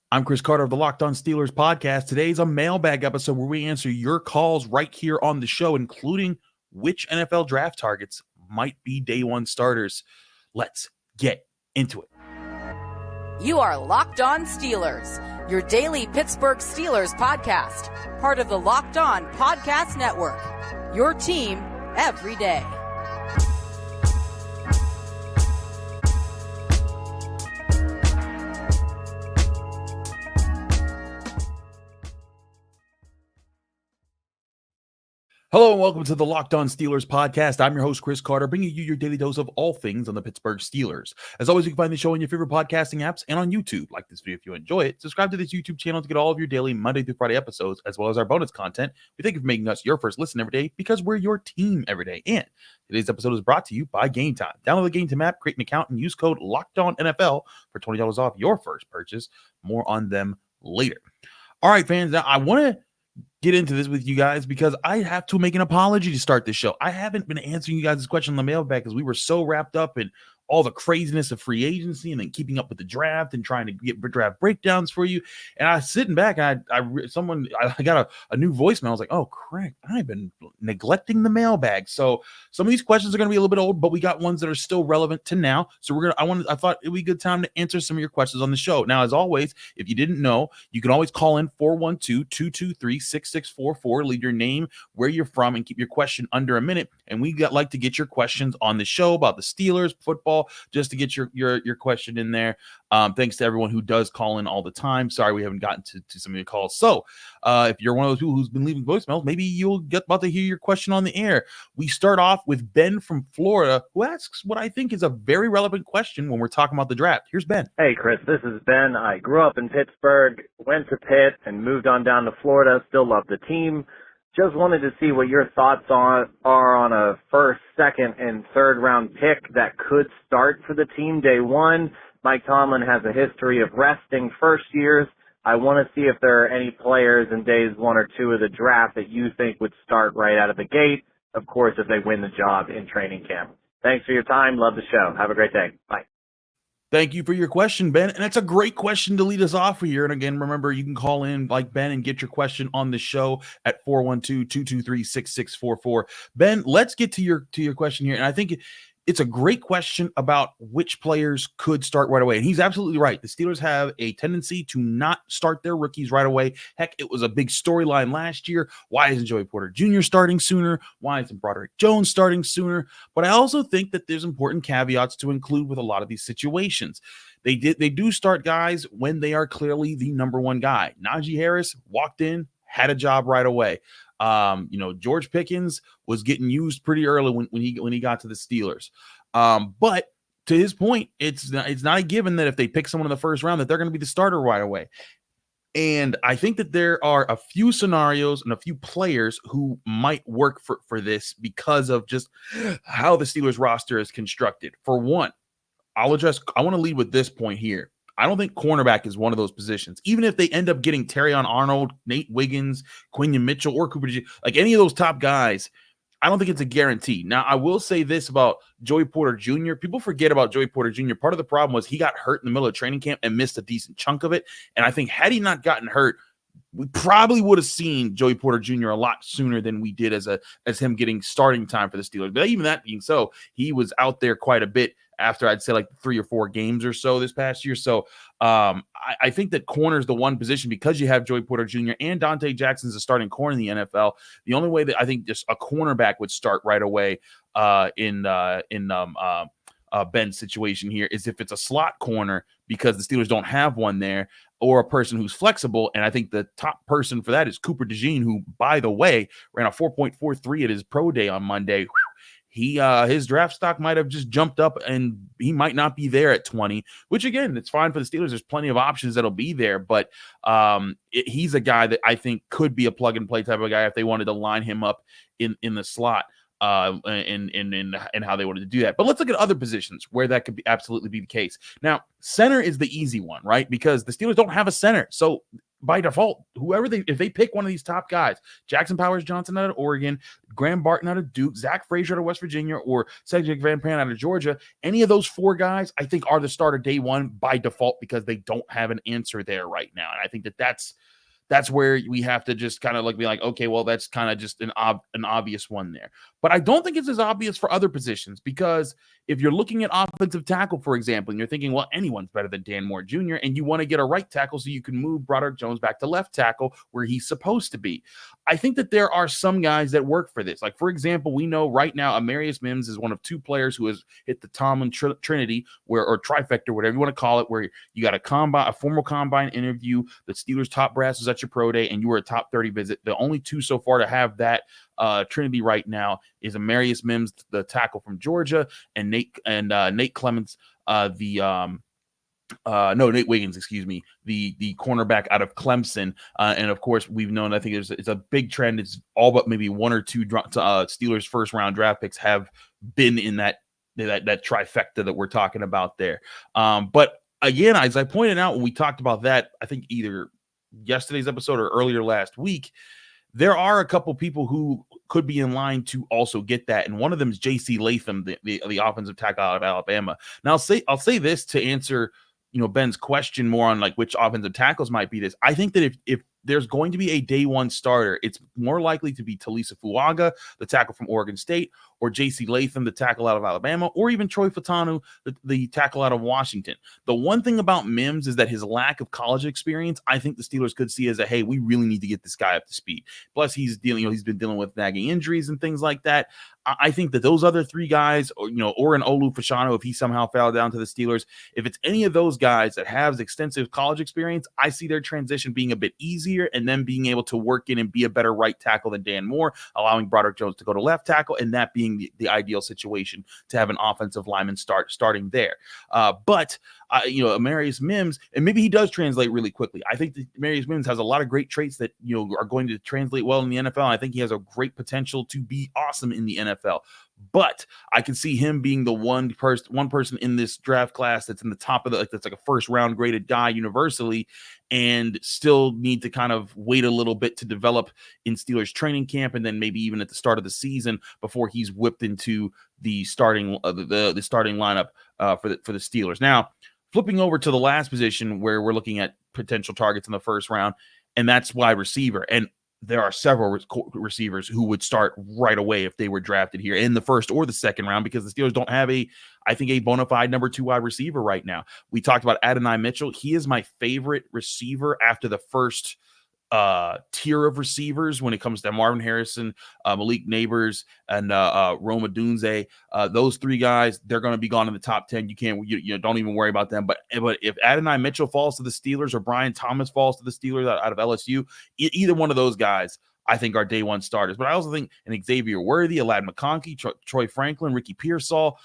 I'm Chris Carter of the Locked On Steelers podcast. Today's a mailbag episode where we answer your calls right here on the show, including which NFL draft targets might be day one starters. Let's get into it. You are Locked On Steelers, your daily Pittsburgh Steelers podcast, part of the Locked On Podcast Network, your team every day. Hello and welcome to the Locked On Steelers podcast. I'm your host, Chris Carter, bringing you your daily dose of all things on the Pittsburgh Steelers. As always, you can find the show on your favorite podcasting apps and on YouTube. Like this video if you enjoy it. Subscribe to this YouTube channel to get all of your daily Monday through Friday episodes, as well as our bonus content. We thank you for making us your first listen every day because we're your team every day. And today's episode is brought to you by Game Time. Download the Game Time app, create an account, and use code LOCKEDONNFL for $20 off your first purchase. More on them later. All right, fans. Now, I want to get into this with you guys because I have to make an apology to start this show. I haven't been answering you guys' question on the mailbag because we were so wrapped up in all the craziness of free agency and then keeping up with the draft and trying to get draft breakdowns for you. And I was sitting back and I got a new voicemail. I was like, oh, crap, I've been neglecting the mailbag. So some of these questions are going to be a little bit old, but we got ones that are still relevant to now. So I thought it would be a good time to answer some of your questions on the show. Now, as always, if you didn't know, you can always call in 412-223-6644, leave your name, where you're from, and keep your question under a minute. And we like to get your questions on the show about the Steelers, football, just to get your question in there. Thanks to everyone who does call in all the time. Sorry we haven't gotten to some of your calls. So if you're one of those people who's been leaving voicemails, maybe you'll get about to hear your question on the air. We start off with Ben from Florida, who asks what I think is a very relevant question when we're talking about the draft. Here's Ben. Hey, Chris, this is Ben. I grew up in Pittsburgh, went to Pitt, and moved on down to Florida. Still love the team. Just wanted to see what your thoughts are on a first, second, and third round pick that could start for the team day one. Mike Tomlin has a history of resting first years. I want to see if there are any players in days 1 or 2 of the draft that you think would start right out of the gate. Of course, if they win the job in training camp. Thanks for your time. Love the show. Have a great day. Bye. Thank you for your question, Ben. And it's a great question to lead us off here. And again, remember, you can call in like Ben and get your question on the show at 412-223-6644. Ben, let's get to your question here. And I think it's a great question about which players could start right away. And he's absolutely right. The Steelers have a tendency to not start their rookies right away. Heck, it was a big storyline last year. Why isn't Joey Porter Jr. starting sooner? Why isn't Broderick Jones starting sooner? But I also think that there's important caveats to include with a lot of these situations. They do start guys when they are clearly the number one guy. Najee Harris walked in, had a job right away. George Pickens was getting used pretty early when he got to the Steelers. But to his point, it's not a given that if they pick someone in the first round that they're going to be the starter right away. And I think that there are a few scenarios and a few players who might work for this because of just how the Steelers roster is constructed. For one, I want to lead with this point here. I don't think cornerback is one of those positions. Even if they end up getting Terrion Arnold, Nate Wiggins, Quinion Mitchell, or Cooper G, like any of those top guys, I don't think it's a guarantee. Now, I will say this about Joey Porter Jr. People forget about Joey Porter Jr. Part of the problem was he got hurt in the middle of training camp and missed a decent chunk of it. And I think had he not gotten hurt, we probably would have seen Joey Porter Jr. a lot sooner than we did as him getting starting time for the Steelers. But even that being so, he was out there quite a bit after I'd say like 3 or 4 games or so this past year. So I think that corner is the one position because you have Joey Porter Jr. and Dante Jackson's a starting corner in the NFL. The only way that I think just a cornerback would start right away in Ben's situation here is if it's a slot corner because the Steelers don't have one there, or a person who's flexible. And I think the top person for that is Cooper DeJean, who, by the way, ran a 4.43 at his pro day on Monday. His draft stock might have just jumped up and he might not be there at 20, which again, it's fine for the Steelers. There's plenty of options that'll be there, but he's a guy that I think could be a plug and play type of guy if they wanted to line him up in the slot and how they wanted to do that. But let's look at other positions where that could absolutely be the case. Now, center is the easy one, right? Because the Steelers don't have a center. So by default, if they pick one of these top guys, Jackson Powers Johnson out of Oregon, Graham Barton out of Duke, Zach Frazier out of West Virginia, or Cedric Van Pran out of Georgia, any of those 4 guys, I think, are the starter day one by default because they don't have an answer there right now. And I think that's where we have to just kind of like be like, okay, well, that's kind of just an obvious one there. But I don't think it's as obvious for other positions, because if you're looking at offensive tackle, for example, and you're thinking, well, anyone's better than Dan Moore Jr., and you want to get a right tackle so you can move Broderick Jones back to left tackle where he's supposed to be. I think that there are some guys that work for this. Like, for example, we know right now Amarius Mims is one of 2 players who has hit the Tomlin trinity, or trifecta, whatever you want to call it, where you got a formal combine interview, the Steelers top brass was at your pro day, and you were a top 30 visit. The only 2 so far to have that trinity right now is Amarius Mims, the tackle from Georgia, and Nate Clements, Nate Wiggins, the cornerback out of Clemson. And of course, we've known, I think it's a big trend. It's all but maybe 1 or 2 Steelers first round draft picks have been in that trifecta that we're talking about there. But again, as I pointed out when we talked about that, I think either yesterday's episode or earlier last week, there are a couple people who could be in line to also get that, and one of them is J.C. Latham, the offensive tackle out of Alabama. Now, I'll say this to answer Ben's question more on like which offensive tackles might be this. I think that if there's going to be a day one starter, it's more likely to be Talisa Fuaga, the tackle from Oregon State, or J.C. Latham, the tackle out of Alabama, or even Troy Fatanu, the tackle out of Washington. The one thing about Mims is that his lack of college experience, I think the Steelers could see as hey, we really need to get this guy up to speed. Plus, he's been dealing with nagging injuries and things like that. I think that those other 3 guys, or an Olu Fashanu, if he somehow fell down to the Steelers, if it's any of those guys that have extensive college experience, I see their transition being a bit easier and then being able to work in and be a better right tackle than Dan Moore, allowing Broderick Jones to go to left tackle, and that being the ideal situation to have an offensive lineman starting there. But Amarius Mims, and maybe he does translate really quickly. I think that Amarius Mims has a lot of great traits that are going to translate well in the NFL. I think he has a great potential to be awesome in the NFL. But I can see him being the one person in this draft class that's in the top of that's like a first round graded guy universally, and still need to kind of wait a little bit to develop in Steelers training camp, and then maybe even at the start of the season before he's whipped into the starting the starting lineup for the Steelers. Now, flipping over to the last position where we're looking at potential targets in the first round, and that's wide receiver. And there are several receivers who would start right away if they were drafted here in the first or the second round, because the Steelers don't have a bona fide number 2 wide receiver right now. We talked about Adonai Mitchell. He is my favorite receiver after the first tier of receivers when it comes to Marvin Harrison, Malik Neighbors, and Roma Dunze. Those 3 guys, they're going to be gone in the top 10. You don't even worry about them. But if Adonai Mitchell falls to the Steelers or Brian Thomas falls to the Steelers out of LSU, either one of those guys I think are day one starters. But I also think an Xavier Worthy, Aladdin McConkey, Troy Franklin, Ricky Pearsall,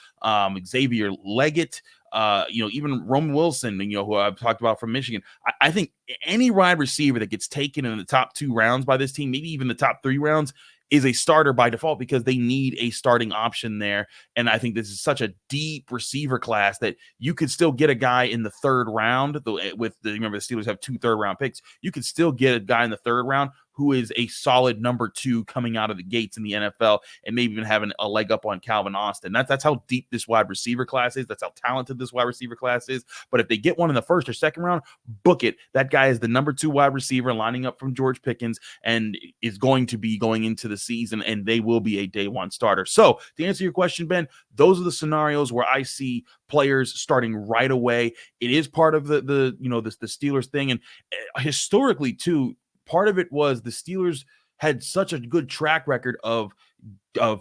Xavier Leggett, even Roman Wilson, who I've talked about from Michigan. I think any wide receiver that gets taken in the top 2 rounds by this team, maybe even the top 3 rounds, is a starter by default, because they need a starting option there. And I think this is such a deep receiver class that you could still get a guy in the 3rd round. Remember, the Steelers have 2 third-round picks. You could still get a guy in the 3rd round who is a solid number 2 coming out of the gates in the NFL, and maybe even having a leg up on Calvin Austin. That's how deep this wide receiver class is. That's how talented this wide receiver class is. But if they get one in the 1st or 2nd round, book it. That guy is the number 2 wide receiver lining up from George Pickens and is going to be going into the season, and they will be a day 1 starter. So to answer your question, Ben, those are the scenarios where I see players starting right away. It is part of the Steelers thing. And historically too, part of it was the Steelers had such a good track record of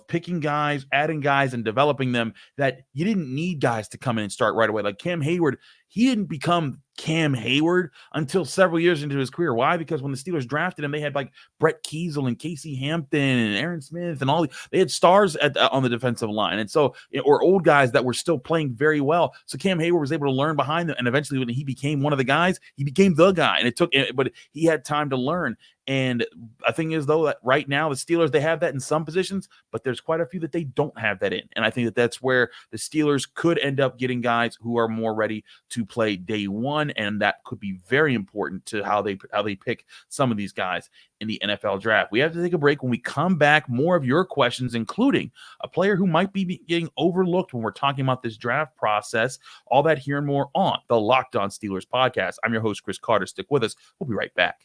picking guys, adding guys, and developing them that you didn't need guys to come in and start right away. Like Cam Hayward, he didn't become Cam Hayward until several years into his career. Why? Because when the Steelers drafted him, they had like Brett Kiesel and Casey Hampton and Aaron Smith and they had stars on the defensive line. And so, or old guys that were still playing very well. So Cam Hayward was able to learn behind them. And eventually when he became one of the guys, he became the guy, but he had time to learn. And I think is though that right now the Steelers, they have that in some positions, but there's quite a few that they don't have that in. And I think that that's where the Steelers could end up getting guys who are more ready to play day one, and that could be very important to how they pick some of these guys in the NFL draft. We have to take a break. When we come back, more of your questions, including a player who might be getting overlooked when we're talking about this draft process. All that here and more on the Locked On Steelers podcast. I'm your host, Chris Carter. Stick with us. We'll be right back.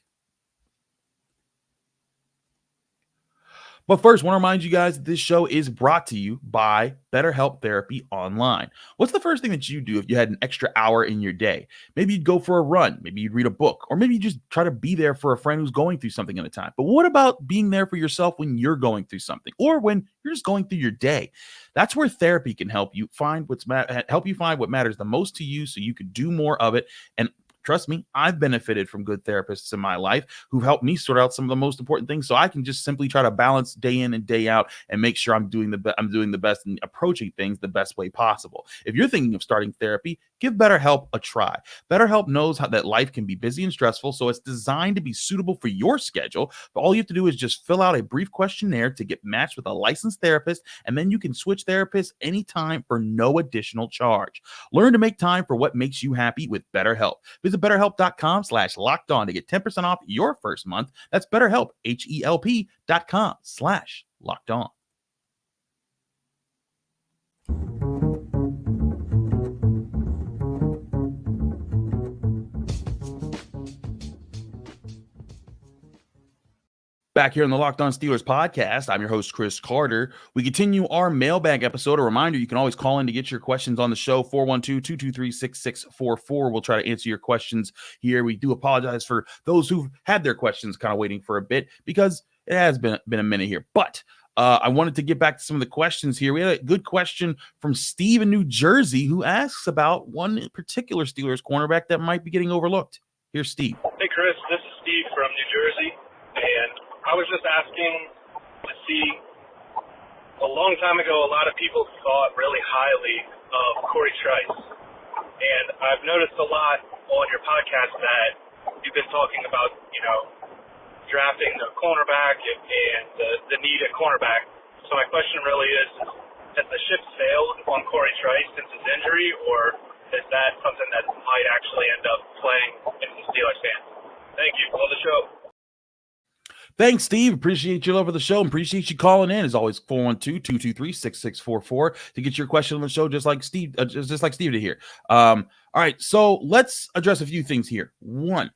But first, I want to remind you guys that this show is brought to you by BetterHelp Therapy Online. What's the first thing that you do if you had an extra hour in your day? Maybe you'd go for a run, maybe you'd read a book, or maybe you just try to be there for a friend who's going through something at a time. But what about being there for yourself when you're going through something, or when you're just going through your day? That's where therapy can help you find what matters the most to you, so you can do more of it. And trust me, I've benefited from good therapists in my life who've helped me sort out some of the most important things, so I can just simply try to balance day in and day out and make sure I'm doing the best and approaching things the best way possible. If you're thinking of starting therapy, give BetterHelp a try. BetterHelp knows that life can be busy and stressful, so it's designed to be suitable for your schedule. But all you have to do is just fill out a brief questionnaire to get matched with a licensed therapist, and then you can switch therapists anytime for no additional charge. Learn to make time for what makes you happy with BetterHelp. Visit BetterHelp.com/lockedon to get 10% off your first month. That's BetterHelp, HELP.com/lockedon. Back here on the Locked On Steelers podcast, I'm your host, Chris Carter. We continue our mailbag episode. A reminder, you can always call in to get your questions on the show, 412-223-6644. We'll try to answer your questions here. We do apologize for those who've had their questions kind of waiting for a bit, because it has been a minute here. But I wanted to get back to some of the questions here. We had a good question from Steve in New Jersey, who asks about one particular Steelers cornerback that might be getting overlooked. Here's Steve. Hey, Chris. This is Steve from New Jersey, and I was just asking to see, a long time ago, a lot of people thought really highly of Corey Trice. And I've noticed a lot on your podcast that you've been talking about, drafting the cornerback and the need at cornerback. So my question really is, has the ship sailed on Corey Trice since his injury, or is that something that might actually end up playing into the Steelers fans? Thank you. Love the show. Thanks, Steve. Appreciate your love of the show and appreciate you calling in. As always, 412-223-6644 to get your question on the show, just like Steve to hear. All right, so let's address a few things here. One,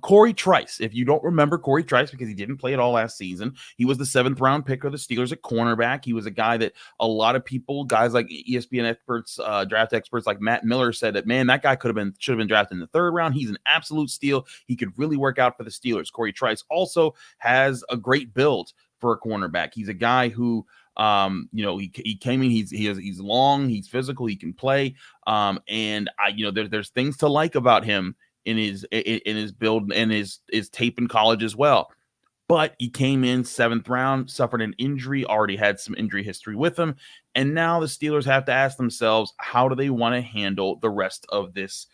Corey Trice. If you don't remember Corey Trice, because he didn't play at all last season, he was the 7th round pick of the Steelers at cornerback. He was a guy that a lot of people, guys like ESPN experts, draft experts like Matt Miller, said that, man, that guy should have been drafted in the 3rd round. He's an absolute steal. He could really work out for the Steelers. Corey Trice also has a great build for a cornerback. He's a guy who he came in, he's long, he's physical, he can play. And there's things to like about him in his build and his tape in college as well. But he came in 7th round, suffered an injury, already had some injury history with him, and now the Steelers have to ask themselves, how do they want to handle the rest of this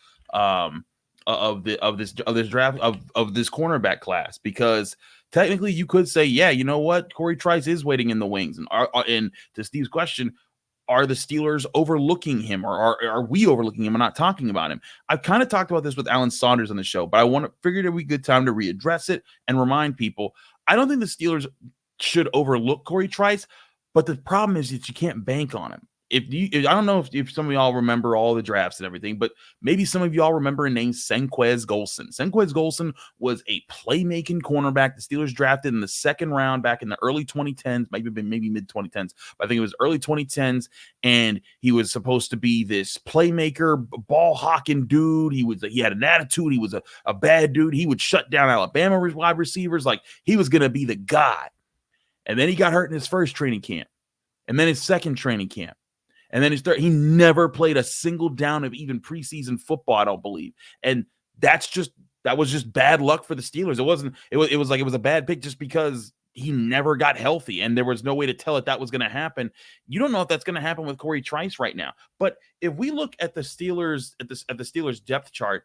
of this draft of this cornerback class? Because technically you could say, yeah, you know what, Corey Trice is waiting in the wings, and to Steve's question, are the Steelers overlooking him, or are we overlooking him and not talking about him? I've kind of talked about this with Alan Saunders on the show, but I figured it would be a good time to readdress it and remind people, I don't think the Steelers should overlook Corey Trice, but the problem is that you can't bank on him. I don't know if some of y'all remember all the drafts and everything, but maybe some of y'all remember a name, Senquez Golson. Senquez Golson was a playmaking cornerback the Steelers drafted in the 2nd round back in the early 2010s, maybe mid 2010s, but I think it was early 2010s, and he was supposed to be this playmaker, ball hawking dude. He had an attitude. He was a bad dude. He would shut down Alabama wide receivers. Like, he was going to be the guy. And then he got hurt in his first training camp, and then his second training camp. And then he never played a single down of even preseason football, I don't believe. And that was just bad luck for the Steelers. It was a bad pick just because he never got healthy, and there was no way to tell that was going to happen. You don't know if that's going to happen with Corey Trice right now. But if we look at the Steelers, at the Steelers depth chart,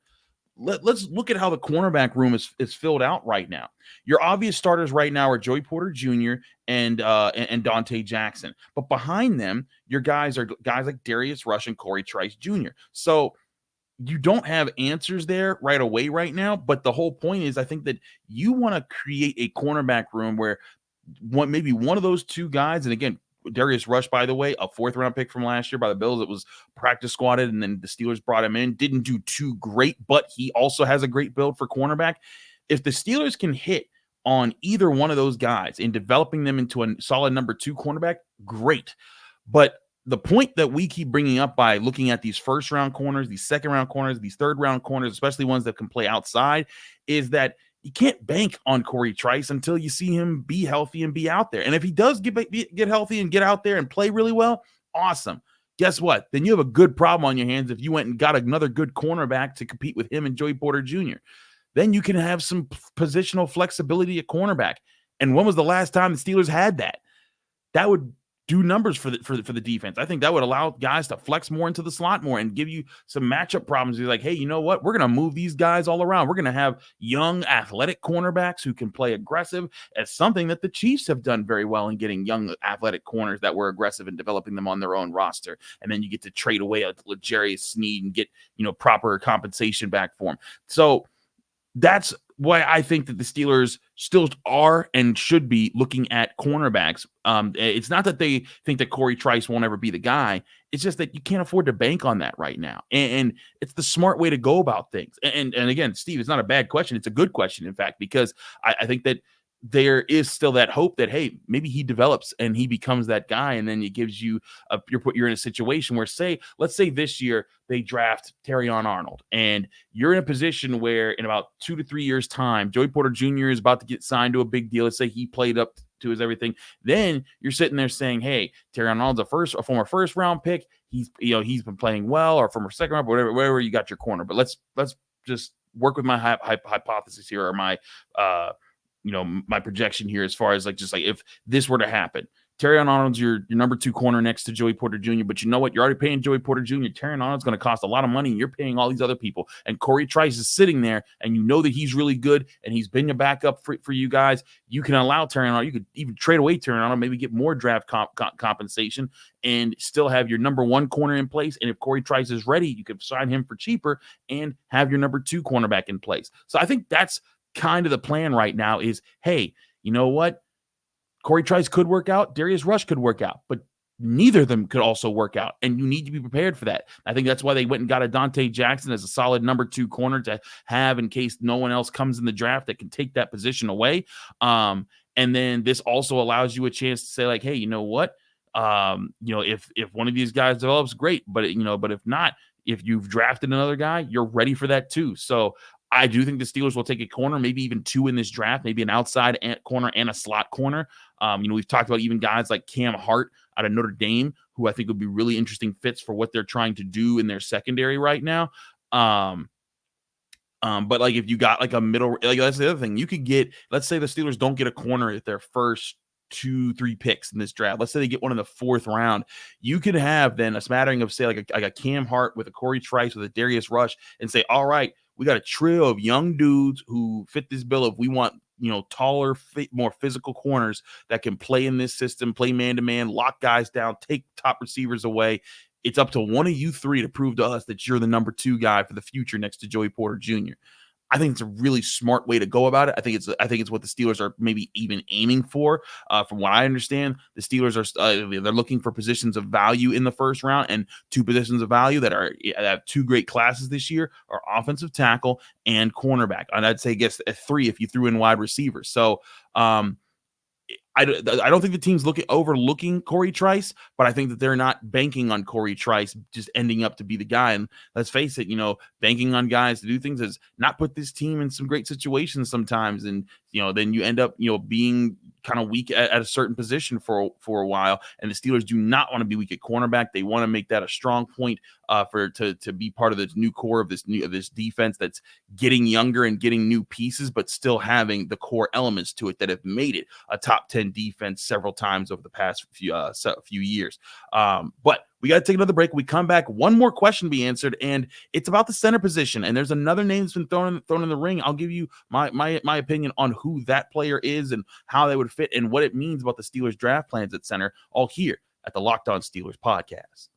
let's look at how the cornerback room is filled out right now. Your obvious starters right now are Joey Porter Jr. and Dante Jackson. But behind them, your guys are guys like Darius Rush and Corey Trice Jr. So you don't have answers there right away right now. But the whole point is, I think that you want to create a cornerback room where maybe one of those two guys, and again, Darius Rush, by the way, a 4th-round pick from last year by the Bills. It was practice squatted, and then the Steelers brought him in. Didn't do too great, but he also has a great build for cornerback. If the Steelers can hit on either one of those guys in developing them into a solid number 2 cornerback, great. But the point that we keep bringing up by looking at these 1st-round corners, these 2nd-round corners, these 3rd-round corners, especially ones that can play outside, is that you can't bank on Corey Trice until you see him be healthy and be out there. And if he does get healthy and get out there and play really well, awesome. Guess what? Then you have a good problem on your hands if you went and got another good cornerback to compete with him and Joey Porter Jr. Then you can have some positional flexibility at cornerback. And when was the last time the Steelers had that? That would do numbers for the defense. I think that would allow guys to flex more into the slot more and give you some matchup problems. You're like, hey, you know what? We're going to move these guys all around. We're going to have young athletic cornerbacks who can play aggressive. As something that the Chiefs have done very well in getting young athletic corners that were aggressive and developing them on their own roster. And then you get to trade away a L'Jarius Sneed and get, proper compensation back for him. So that's why I think that the Steelers still are and should be looking at cornerbacks. It's not that they think that Corey Trice won't ever be the guy. It's just that you can't afford to bank on that right now. And it's the smart way to go about things. And again, Steve, it's not a bad question. It's a good question, in fact, because I think that there is still that hope that, hey, maybe he develops and he becomes that guy. And then it gives you you're in a situation where, let's say this year they draft Terrion Arnold, and you're in a position where in about 2 to 3 years time, Joey Porter Jr. is about to get signed to a big deal. Let's say he played up to his everything. Then you're sitting there saying, hey, Terrion Arnold's a former 1st-round pick. He's been playing well, or former 2nd round, wherever you got your corner. But let's just work with my hypothesis here, or my my projection here as far as just if this were to happen. Terrion Arnold's your number 2 corner next to Joey Porter Jr., but you know what? You're already paying Joey Porter Jr. Terrion Arnold's going to cost a lot of money, and you're paying all these other people. And Corey Trice is sitting there, and you know that he's really good, and he's been your backup for you guys. You can allow Terrion Arnold. You could even trade away Terrion Arnold, maybe get more draft compensation, and still have your number 1 corner in place. And if Corey Trice is ready, you could sign him for cheaper and have your number 2 cornerback in place. So I think that's kind of the plan right now is, hey, you know what? Corey Trice could work out. Darius Rush could work out, but neither of them could also work out. And you need to be prepared for that. I think that's why they went and got a Dante Jackson as a solid number 2 corner to have in case no one else comes in the draft that can take that position away. And then this also allows you a chance to say hey, you know what? If one of these guys develops, great. But if not, if you've drafted another guy, you're ready for that too. So I do think the Steelers will take a corner, maybe even 2 in this draft, maybe an outside corner and a slot corner. We've talked about even guys like Cam Hart out of Notre Dame, who I think would be really interesting fits for what they're trying to do in their secondary right now. But if you got a middle, that's the other thing. You could get, let's say the Steelers don't get a corner at their first 2-3 picks in this draft. Let's say they get one in the 4th round. You could have then a smattering of, say, a Cam Hart with a Corey Trice with a Darius Rush, and say, all right, we got a trio of young dudes who fit this bill. If we want, taller, more physical corners that can play in this system, play man-to-man, lock guys down, take top receivers away. It's up to one of you 3 to prove to us that you're the number 2 guy for the future next to Joey Porter Jr. I think it's a really smart way to go about it. I think it's what the Steelers are maybe even aiming for. From what I understand, the Steelers are they're looking for positions of value in the 1st round, and 2 positions of value that have 2 great classes this year are offensive tackle and cornerback. And I'd say, a 3 if you threw in wide receiver. So I don't think the team's overlooking Corey Trice, but I think that they're not banking on Corey Trice just ending up to be the guy. And let's face it, banking on guys to do things is not put this team in some great situations sometimes. And, then you end up, being kind of weak at a certain position for a while. And the Steelers do not want to be weak at cornerback. They want to make that a strong point to be part of the new core of this defense that's getting younger and getting new pieces, but still having the core elements to it that have made it a top 10 defense several times over the past few years. But We got to take another break. We come back, one more question to be answered, and it's about the center position. And there's another name that's been thrown in the ring. I'll give you my opinion on who that player is and how they would fit and what it means about the Steelers draft plans at center, all here at the Locked On Steelers podcast.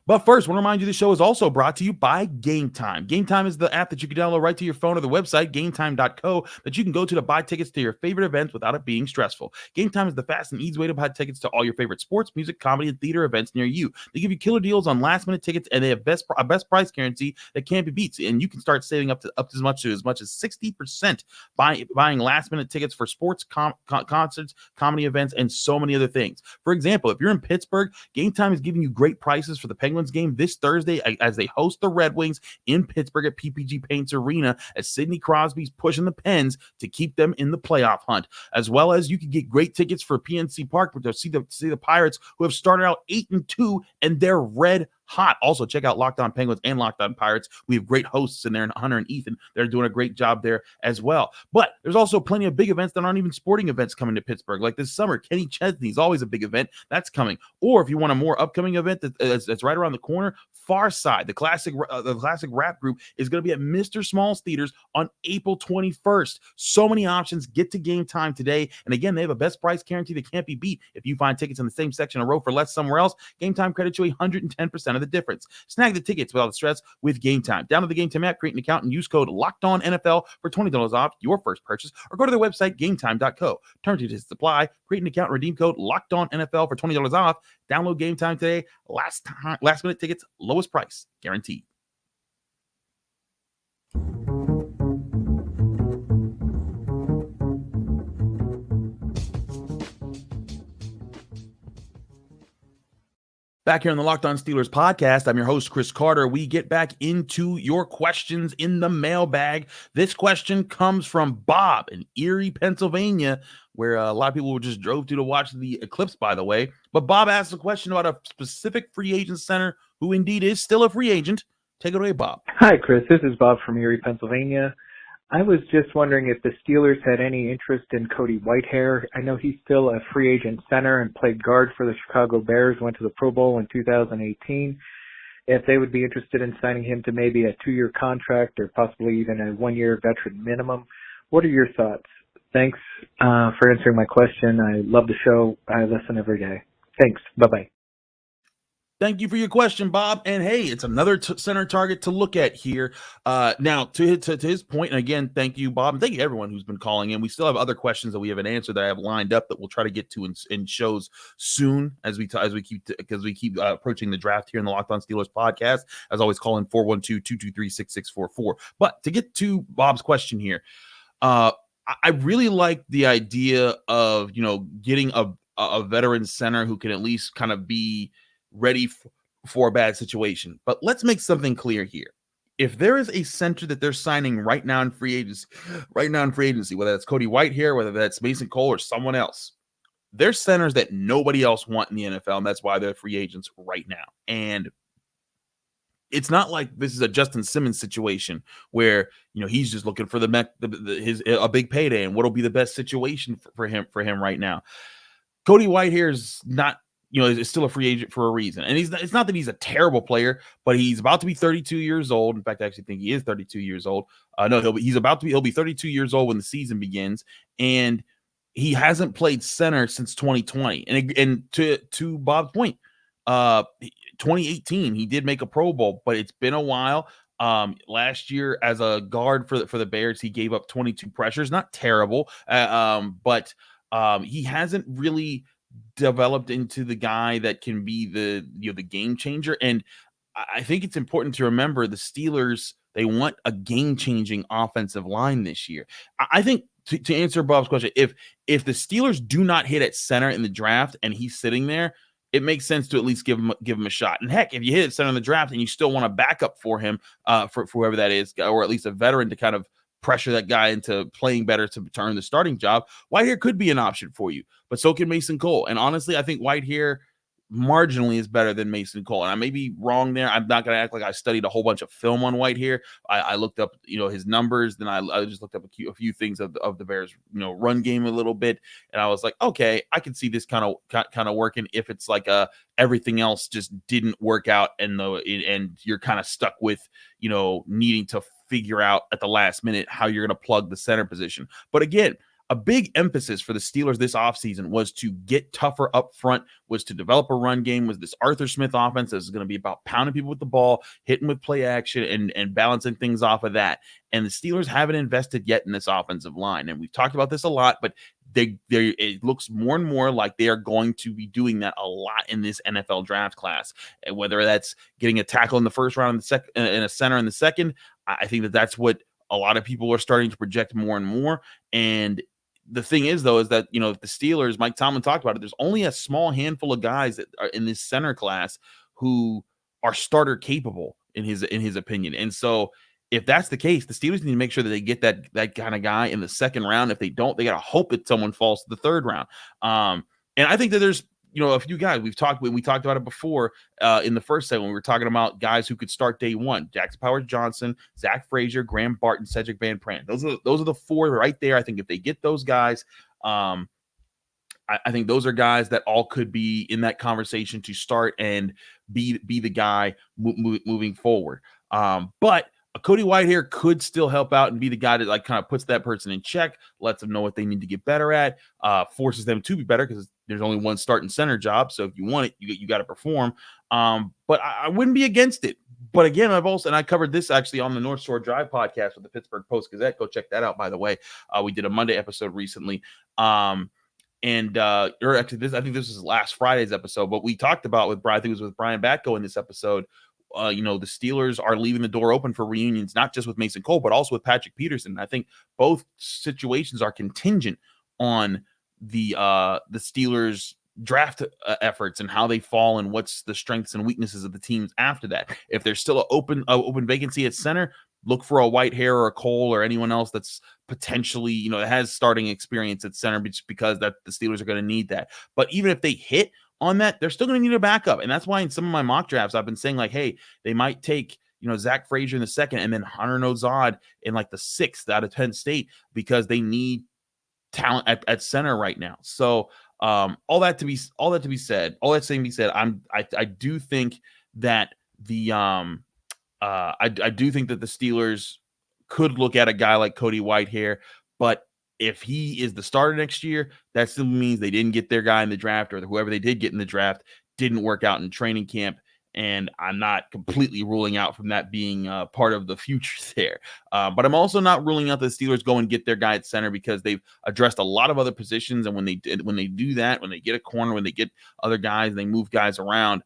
But first, I want to remind you the show is also brought to you by Game Time. Game Time is the app that you can download right to your phone or the website, gametime.co, that you can go to buy tickets to your favorite events without it being stressful. Game Time is the fast and easy way to buy tickets to all your favorite sports, music, comedy, and theater events near you. They give you killer deals on last-minute tickets, and they have a best price guarantee that can't be beat. And you can start saving up to as much as 60% buying last-minute tickets for sports, concerts, comedy events, and so many other things. For example, if you're in Pittsburgh, Game Time is giving you great prices for the Penguins game this Thursday as they host the Red Wings in Pittsburgh at PPG Paints Arena, as Sidney Crosby's pushing the Pens to keep them in the playoff hunt. As well as you can get great tickets for PNC Park to see the Pirates, who have started out 8-2 and they're red hot. Also, check out Locked On Penguins and Locked On Pirates. We have great hosts in there, and Hunter and Ethan. They're doing a great job there as well. But there's also plenty of big events that aren't even sporting events coming to Pittsburgh. Like this summer, Kenny Chesney's always a big event. That's coming. Or if you want a more upcoming event that's right around the corner, Far Side, the classic rap group, is going to be at Mr. Small's Theaters on April 21st. So many options. Get to Game Time today. And again, they have a best price guarantee that can't be beat. If you find tickets in the same section a row for less somewhere else, Game Time credits you 110% of the difference. Snag the tickets without the stress with Game Time. Download the Game Time app, create an account, and use code LOCKEDONNFL for $20 off your first purchase, or go to their website, gametime.co. Terms and conditions apply. Create an account and redeem code LOCKEDONNFL for $20 off. Download Game Time today. Last minute tickets, lowest price guaranteed. Back here on the Locked On Steelers podcast, I'm your host, Chris Carter. We get back into your questions in the mailbag. This question comes from Bob in Erie, Pennsylvania, where a lot of people just drove to watch the eclipse, by the way. But Bob asked a question about a specific free agent center who indeed is still a free agent. Take it away, Bob. Hi, Chris. This is Bob from Erie, Pennsylvania. I was just wondering if the Steelers had any interest in Cody Whitehair. I know he's still a free agent center and played guard for the Chicago Bears, went to the Pro Bowl in 2018. If they would be interested in signing him to maybe a 2-year contract or possibly even a 1-year veteran minimum. What are your thoughts? Thanks for answering my question. I love the show. I listen every day. Thanks. Bye-bye. Thank you for your question, Bob. And hey, it's another center target to look at here. Now, to his point, and again, thank you, Bob, and thank you everyone who's been calling in. We still have other questions that we haven't answered that I have lined up that we'll try to get to in shows soon as we keep approaching the draft here in the Locked On Steelers podcast. As always, call in 412-223-6644. But to get to Bob's question here, I really like the idea of getting a veteran center who can at least kind of be ready for a bad situation. But let's make something clear here. If there is a center that they're signing right now in free agency, whether that's Cody Whitehair, whether that's Mason Cole or someone else, they're centers that nobody else want in the NFL, and that's why they're free agents right now. And it's not like this is a Justin Simmons situation where he's just looking for a big payday and what'll be the best situation for him right now. Cody Whitehair is not. Is still a free agent for a reason. And it's not that he's a terrible player, but he's about to be 32 years old. In fact, I actually think he is 32 years old. He'll be 32 years old when the season begins. And he hasn't played center since 2020. And to Bob's point, 2018, he did make a Pro Bowl, but it's been a while. Last year as a guard for the Bears, he gave up 22 pressures. Not terrible. But he hasn't really developed into the guy that can be the game changer. And I think it's important to remember the Steelers, they want a game-changing offensive line this year. I think to answer Bob's question, if the Steelers do not hit at center in the draft and he's sitting there, it makes sense to at least give him a shot. And heck, if you hit at center in the draft and you still want a backup for him, for whoever that is, or at least a veteran to kind of pressure that guy into playing better to earn the starting job, Whitehair could be an option for you, but so can Mason Cole. And honestly, I think Whitehair marginally is better than Mason Cole. And I may be wrong there. I'm not going to act like I studied a whole bunch of film on Whitehair. I looked up, his numbers. Then I just looked up a few things of the Bears, run game a little bit. And I was like, okay, I can see this kind of working if it's like everything else just didn't work out and you're kind of stuck with, needing to figure out at the last minute how you're going to plug the center position. But again, a big emphasis for the Steelers this offseason was to get tougher up front, was to develop a run game, was this Arthur Smith offense that is going to be about pounding people with the ball, hitting with play action, and balancing things off of that. And the Steelers haven't invested yet in this offensive line. And we've talked about this a lot, but it looks more and more like they are going to be doing that a lot in this NFL draft class. And whether that's getting a tackle in the first round and a center in the second, I think that's what a lot of people are starting to project more and more. And the thing is, though, is that, the Steelers, Mike Tomlin talked about it, there's only a small handful of guys that are in this center class who are starter capable in his opinion. And so if that's the case, the Steelers need to make sure that they get that kind of guy in the second round. If they don't, they got to hope that someone falls to the third round. And I think that there's, a few guys we talked about it before in the first segment. We were talking about guys who could start day one: Jackson Powers-Johnson, Zach Frazier, Graham Barton, Cedric Van Pran. Those are the four right there. I think if they get those guys, I think those are guys that all could be in that conversation to start and be the guy moving forward. But a Cody Whitehair could still help out and be the guy that kind of puts that person in check, lets them know what they need to get better at, forces them to be better because there's only one starting center job. So if you want it, you got to perform. But I wouldn't be against it. But again, I covered this actually on the North Shore Drive podcast with the Pittsburgh Post-Gazette. Go check that out, by the way. We did a Monday episode recently. I think this was last Friday's episode, but we talked about I think it was with Brian Batko in this episode. The Steelers are leaving the door open for reunions, not just with Mason Cole, but also with Patrick Peterson. I think both situations are contingent on the Steelers draft efforts and how they fall and what's the strengths and weaknesses of the teams after that. If there's still an open vacancy at center, look for a Whitehair or a Cole or anyone else that's potentially, that has starting experience at center, just because that the Steelers are going to need that. But even if they hit on that, they're still going to need a backup. And that's why in some of my mock drafts, I've been saying hey, they might take, Zach Frazier in the second and then Hunter Nozad in the 6th out of Penn State, because they need talent at center right now. So all that saying be said, I do think that I do think that the Steelers could look at a guy like Cody Whitehair, but if he is the starter next year, that still means they didn't get their guy in the draft, or whoever they did get in the draft didn't work out in training camp. And I'm not completely ruling out from that being part of the future there. But I'm also not ruling out the Steelers go and get their guy at center, because they've addressed a lot of other positions. And when they do that, when they get a corner, when they get other guys, they move guys around,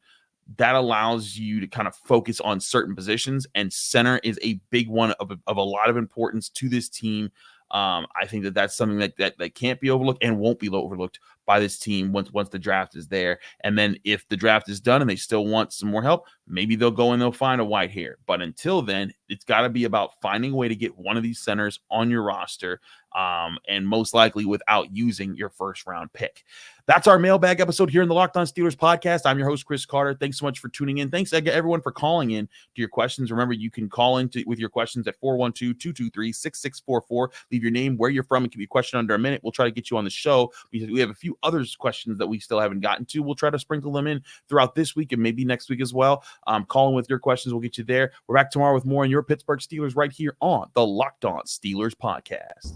that allows you to kind of focus on certain positions. And center is a big one of a lot of importance to this team. I think that's something that can't be overlooked and won't be overlooked by this team once the draft is there. And then if the draft is done and they still want some more help, maybe they'll go and they'll find a Whitehair. But until then, it's got to be about finding a way to get one of these centers on your roster, and most likely without using your first round pick. That's our mailbag episode here in the Locked On Steelers podcast. I'm your host, Chris Carter. Thanks so much for tuning in. Thanks everyone for calling in to your questions. Remember, you can call in with your questions at 412-223-6644. Leave your name, where you're from, and keep your question under a minute. We'll try to get you on the show, because we have a few other questions that we still haven't gotten to. We'll try to sprinkle them in throughout this week and maybe next week as well. Call in with your questions. We'll get you there. We're back tomorrow with more on your Pittsburgh Steelers right here on the Locked On Steelers podcast.